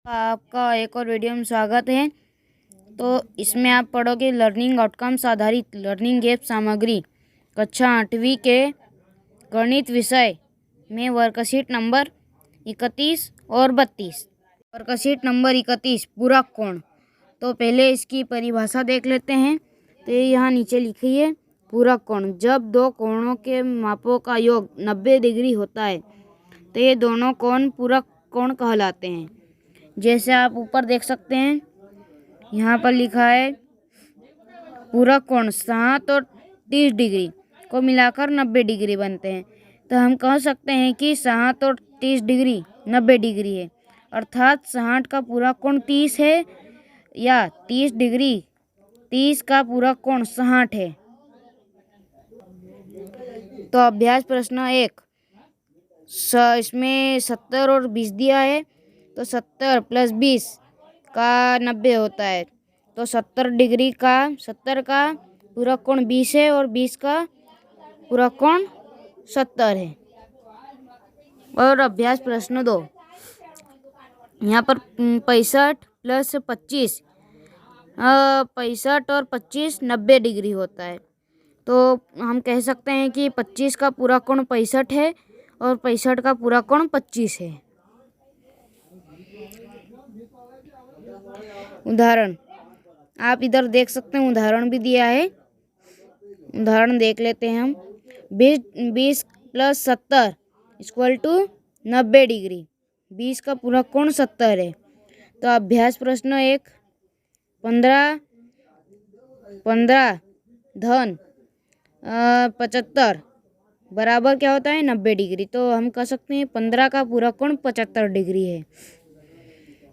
आपका एक और वीडियो में स्वागत है। तो इसमें आप पढ़ोगे लर्निंग आउटकम्स आधारित लर्निंग ऐप सामग्री कक्षा 8वीं के गणित विषय में वर्कशीट नंबर 31 और 32। वर्कशीट नंबर 31 पूरक कोण। तो पहले इसकी परिभाषा देख लेते हैं। तो यहाँ नीचे लिखी है पूरक कोण। जब दो कोणों के मापों का योग 90 डिग्री होता है तो ये दोनों कोण पूरक कोण कहलाते हैं। जैसे आप ऊपर देख सकते हैं, यहाँ पर लिखा है पूरक कोण 60 और 30 डिग्री को मिलाकर 90 डिग्री बनते हैं। तो हम कह सकते हैं कि 60 और 30 डिग्री 90 डिग्री है, अर्थात 60 का पूरक कोण 30 है या 30 का पूरक कोण 60 है। तो अभ्यास प्रश्न 1, इसमें 70 और 20 दिया है। तो 70 + 20 का 90 होता है। तो 70 का पूरक कोण 20 है और 20 का पूरक कोण 70 है। और अभ्यास प्रश्न 2, यहाँ पर 65 + 25 65 और 25 90 डिग्री होता है। तो हम कह सकते हैं कि 25 का पूरक कोण 65 है और 65 का पूरक कोण 25 है। उदाहरण आप इधर देख सकते हैं, उदाहरण भी दिया है। उदाहरण देख लेते हैं हम। 20 + 70 = 90 डिग्री। 20 का पूरक कोण 70 है। तो अभ्यास प्रश्न 1, 15 धन 75 बराबर क्या होता है 90 डिग्री। तो हम कह सकते हैं 15 का पूरक कोण 75 डिग्री है।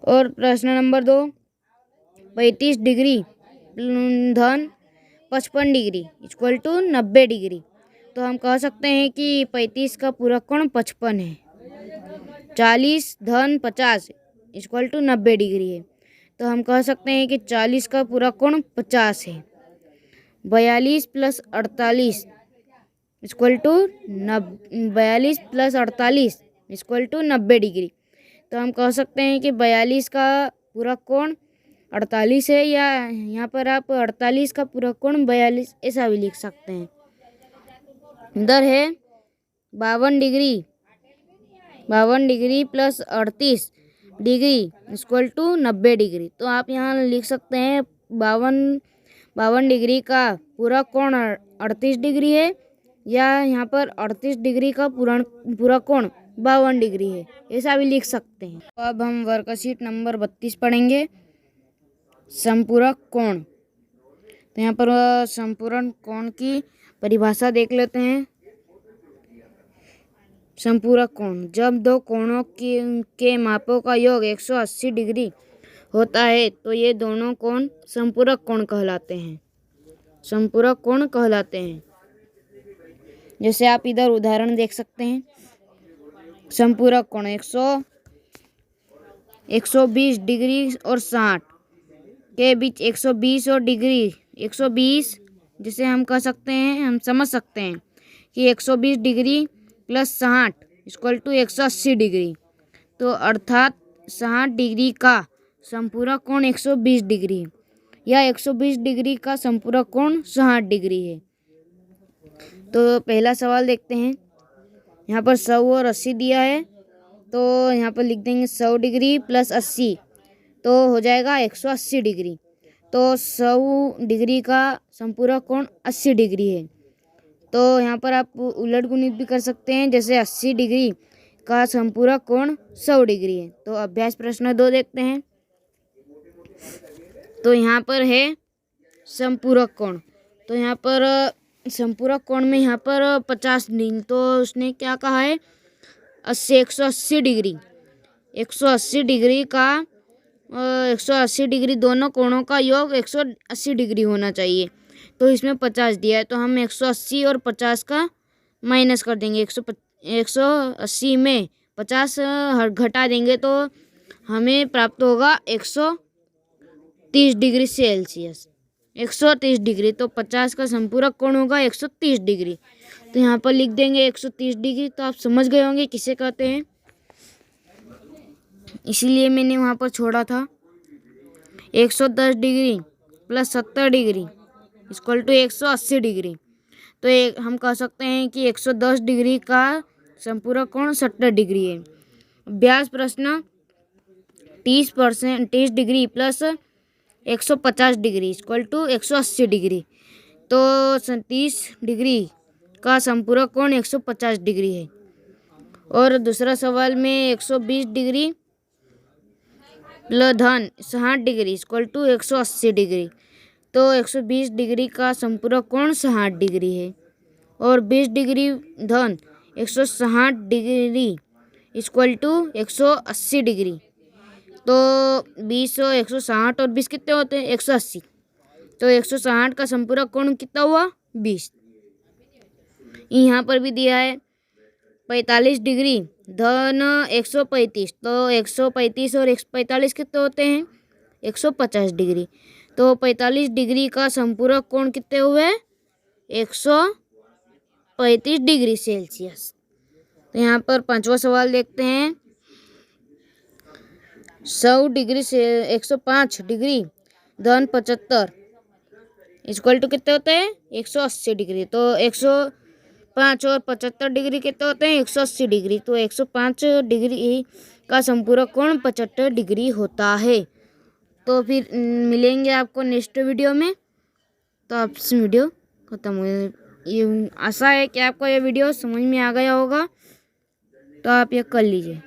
और प्रश्न नंबर 2, 35 डिग्री धन 55 डिग्री = 90 डिग्री। तो हम कह सकते हैं कि 35 का पूरक कोण 55 है। 40 धन 50 = 90 डिग्री है। तो हम कह सकते हैं कि 40 का पूरक कोण 50 है। 42 + 48 = 90 डिग्री। तो हम कह सकते हैं कि 42 का पूरक कोण 48 है, या यहाँ पर आप 48 का पूरक कोण 42 ऐसा भी लिख सकते हैं। इधर है 52 डिग्री + 38 डिग्री = 90 डिग्री। तो आप यहाँ लिख सकते हैं 52 डिग्री का पूरक कोण 38 डिग्री है, या यहाँ पर 38 डिग्री का पूरक कोण 52 डिग्री है, ऐसा भी लिख सकते हैं। तो अब हम वर्कशीट नंबर 32 पढ़ेंगे, संपूरक कोण। तो यहाँ पर संपूरक कोण की परिभाषा देख लेते हैं। संपूरक कोण, जब दो कोणों के मापों का योग 180 डिग्री होता है तो ये दोनों कोण संपूरक कोण कहलाते हैं। संपूरक कोण कहलाते हैं। जैसे आप इधर उदाहरण देख सकते हैं। संपूरक कोण 120 डिग्री और 60 के बीच 120 और डिग्री 120, जिसे हम कह सकते हैं, हम समझ सकते हैं कि 120 डिग्री + 60 = 180 डिग्री। तो अर्थात 60 डिग्री का संपूरक कोण 120 डिग्री है, या 120 डिग्री का संपूरक कोण 60 डिग्री है। तो पहला सवाल देखते हैं। यहाँ पर 100 और 80 दिया है। तो यहाँ पर लिख देंगे 100 डिग्री + 80 तो हो जाएगा 180 डिग्री। तो 100 डिग्री का संपूरक कोण 80 डिग्री है। तो यहाँ पर आप उलट गुणित भी कर सकते हैं, जैसे 80 डिग्री का संपूरक कोण 100 डिग्री है। तो अभ्यास प्रश्न 2 देखते हैं। तो यहाँ पर है संपूरक कोण। तो यहाँ पर संपूरक कोण में यहाँ पर 50 डिग्री, तो उसने क्या कहा है 180 डिग्री। 180 डिग्री का 180 डिग्री दोनों कोणों का योग 180 डिग्री होना चाहिए। तो इसमें 50 दिया है, तो हम 180 और 50 का माइनस कर देंगे। 180 में 50 घटा देंगे तो हमें प्राप्त होगा 130 डिग्री सेल्सियस। 130 डिग्री, तो 50 का संपूरक कोण होगा 130 डिग्री। तो यहाँ पर लिख देंगे 130 डिग्री। तो आप समझ गए होंगे किसे कहते हैं। इसीलिए मैंने वहाँ पर छोड़ा था। 110 degree plus 70 degree equal to 180 degree. तो हम कह सकते हैं कि 110 डिग्री का संपूरक कोण 70 डिग्री है। अभ्यास प्रश्न 30 degree plus 150 degree equal to 180 degree. तो 30 डिग्री का संपूरक कोण 150 डिग्री है। और दूसरा सवाल में 120 डिग्री प्लस धन 60 डिग्री इक्वल टू 180 डिग्री। तो 120 डिग्री का संपूरक कोण 60 डिग्री है। और 20 डिग्री धन 160 डिग्री इक्वल टू 180 डिग्री। तो 20 और 160 और 20 कितने होते हैं? 180। तो 160 का संपूरक कोण कितना हुआ? 20। यहाँ पर भी दिया है 45 डिग्री धन 135। तो 135 और 145 कितने होते हैं? 150 डिग्री। तो 45 डिग्री का संपूरक कोण कितने हुए? 135 डिग्री सेल्सियस। तो यहाँ पर पांचवा सवाल देखते हैं। 100 डिग्री से 105 डिग्री धन 75 इक्वल टू कितने होते हैं? 180 डिग्री। तो 105 और 75 डिग्री कितने होते हैं? 180 डिग्री। तो 105 डिग्री का संपूरक कोण 75 डिग्री होता है। तो फिर मिलेंगे आपको नेक्स्ट वीडियो में। तो आप इस वीडियो खत्म हो। ये आशा है कि आपको ये वीडियो समझ में आ गया होगा। तो आप ये कर लीजिए।